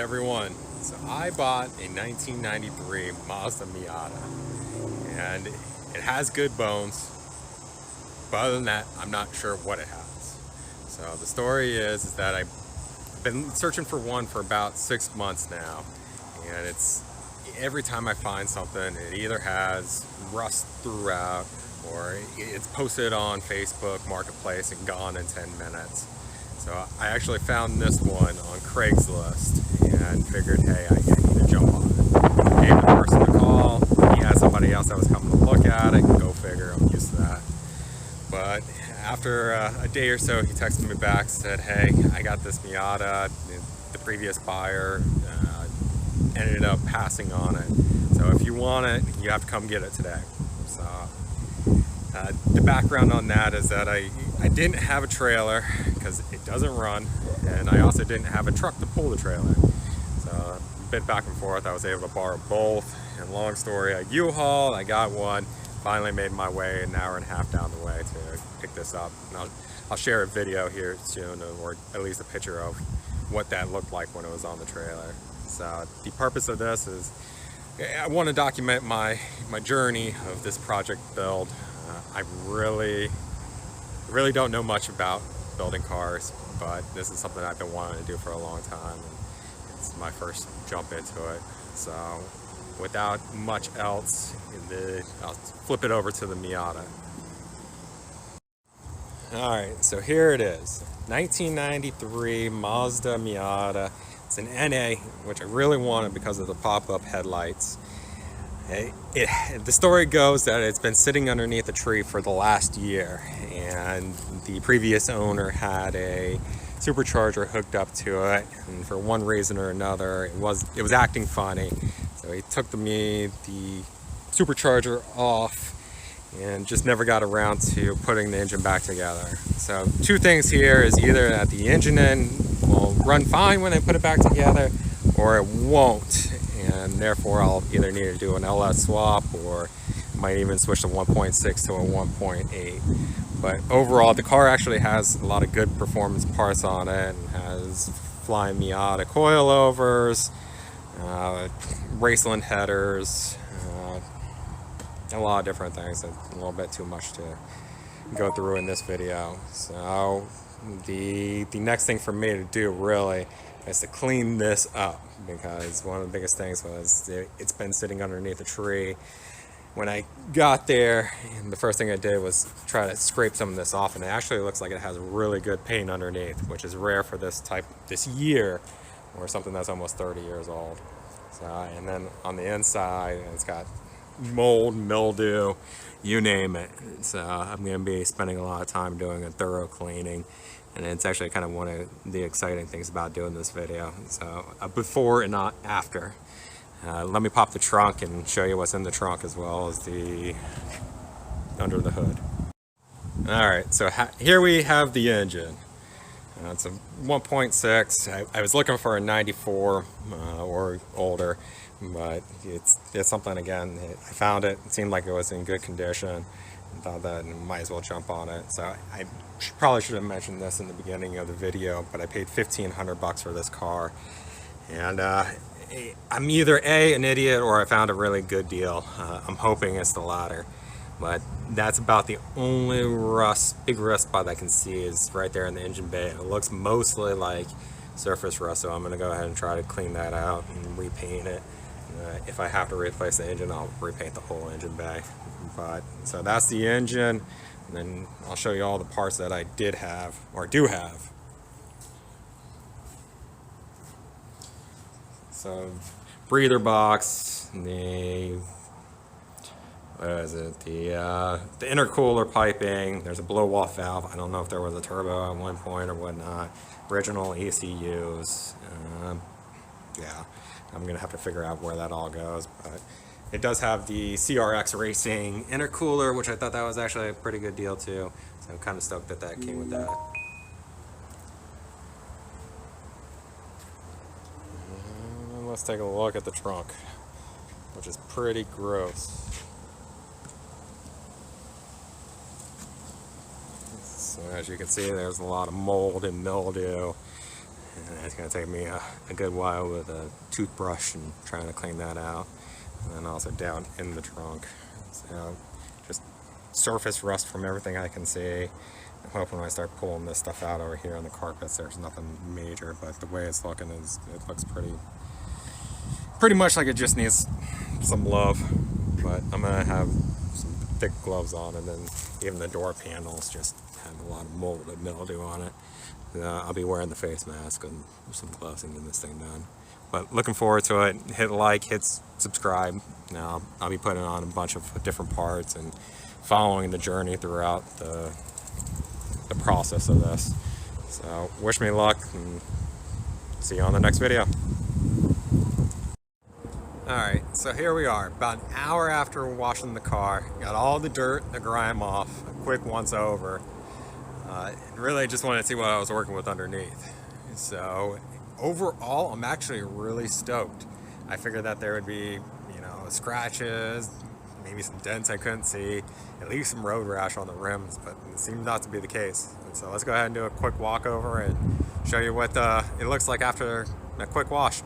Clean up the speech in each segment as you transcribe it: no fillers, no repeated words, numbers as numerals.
everyone. So I bought a 1993 Mazda Miata, and it has good bones, but other than that, I'm not sure what it has. So the story is that I've been searching for one for about 6 months now, and it's every time I find something, it either has rust throughout or it's posted on Facebook Marketplace and gone in 10 minutes. So I actually found this one on Craigslist and figured, hey, I need to jump on it. Gave the person a call. He had somebody else that was coming to look at it. Go figure, I'm used to that. But after a day or so, he texted me back, said, hey, I got this Miata. The previous buyer ended up passing on it. So if you want it, you have to come get it today. So the background on that is that I didn't have a trailer because it doesn't run, and I also didn't have a truck to pull the trailer. So a bit back and forth, I was able to borrow both, and long story, I U-Haul, I got one, finally made my way an hour and a half down the way to pick this up. And I'll share a video here soon, or at least a picture of what that looked like when it was on the trailer. So the purpose of this is I want to document my journey of this project build. I really don't know much about building cars, but this is something I've been wanting to do for a long time, and it's my first jump into it. So without much else, I'll flip it over to the Miata. Alright, so here it is, 1993 Mazda Miata. It's an NA, which I really wanted because of the pop-up headlights. The story goes that it's been sitting underneath a tree for the last year, and the previous owner had a supercharger hooked up to it, and for one reason or another, it was acting funny. So he took the supercharger off and just never got around to putting the engine back together. So two things here is either that the engine will run fine when I put it back together, or it won't, and therefore I'll either need to do an LS swap, or might even switch to 1.6 to a 1.8. But overall, the car actually has a lot of good performance parts on it, and has flying Miata coilovers, Raceland headers, a lot of different things. It's a little bit too much to go through in this video. So the next thing for me to do really is to clean this up, because one of the biggest things was it's been sitting underneath a tree. When I got there, the first thing I did was try to scrape some of this off, and it actually looks like it has really good paint underneath, which is rare for this year, or something that's almost 30 years old. So, and then on the inside, it's got mold, mildew, you name it. So I'm going to be spending a lot of time doing a thorough cleaning, and it's actually kind of one of the exciting things about doing this video. So before and not after. Let me pop the trunk and show you what's in the trunk as well as the under the hood. Alright, so here we have the engine. It's a 1.6. I was looking for a 94 or older, but it's something, again, I found it. It seemed like it was in good condition, and thought that I might as well jump on it. So I probably should have mentioned this in the beginning of the video, but I paid $1,500 for this car, and I'm either an idiot, or I found a really good deal. I'm hoping it's the latter, but that's about the only big rust spot I can see is right there in the engine bay. It looks mostly like surface rust, so I'm going to go ahead and try to clean that out and repaint it. If I have to replace the engine, I'll repaint the whole engine bay. But so that's the engine, and then I'll show you all the parts that I did have, or do have. So breather box, the intercooler piping, there's a blow off valve. I don't know if there was a turbo at one point or whatnot. Original ECUs. Yeah, I'm gonna have to figure out where that all goes, but it does have the CRX Racing intercooler, which I thought that was actually a pretty good deal too. So I'm kind of stoked that that came with that. Let's take a look at the trunk, which is pretty gross. So as you can see, there's a lot of mold and mildew, And it's going to take me a good while with a toothbrush and trying to clean that out. And then also down in the trunk. So just surface rust from everything I can see. I'm hoping when I start pulling this stuff out over here on the carpets, there's nothing major, but the way it's looking is, it looks pretty much like it just needs some love. But I'm going to have some thick gloves on, and then even the door panels just have a lot of mold and mildew on it. I'll be wearing the face mask and some gloves and getting this thing done. But looking forward to it. Hit like, hit subscribe. Now I'll be putting on a bunch of different parts and following the journey throughout the process of this. So wish me luck, and see you on the next video. Alright, so here we are, about an hour after washing the car. Got all the dirt and the grime off, a quick once over. Really just wanted to see what I was working with underneath. So overall, I'm actually really stoked. I figured that there would be, scratches, maybe some dents I couldn't see, at least some road rash on the rims, but it seemed not to be the case. And so let's go ahead and do a quick walk over and show you what it looks like after a quick wash.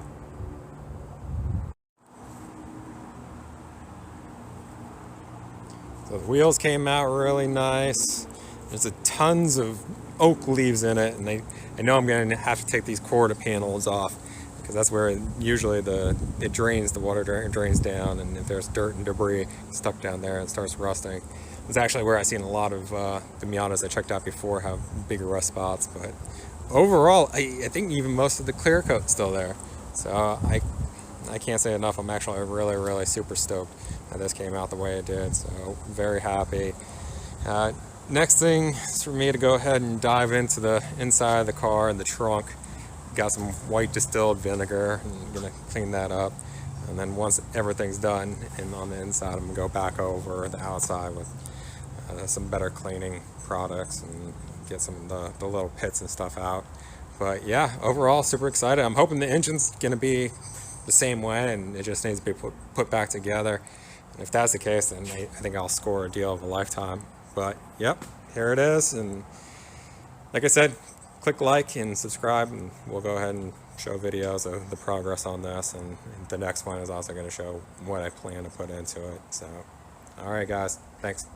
So the wheels came out really nice. There's tons of oak leaves in it, and I know I'm going to have to take these quarter panels off, because that's where usually it drains, the water drains down, and if there's dirt and debris stuck down there, it starts rusting. It's actually where I've seen a lot of the Miatas I checked out before have bigger rust spots, but overall, I think even most of the clear coat's still there. So I can't say enough. I'm actually really super stoked that this came out the way it did, so very happy. Next thing is for me to go ahead and dive into the inside of the car and the trunk. Got some white distilled vinegar, and I'm gonna clean that up. And then once everything's done and on the inside, I'm gonna go back over the outside with some better cleaning products and get some of the little pits and stuff out. But yeah, overall super excited. I'm hoping the engine's gonna be the same way and it just needs to be put back together. And if that's the case, then I think I'll score a deal of a lifetime. But yep, here it is. And like I said, click like and subscribe, and we'll go ahead and show videos of the progress on this. And the next one is also going to show what I plan to put into it. So, all right, guys, thanks.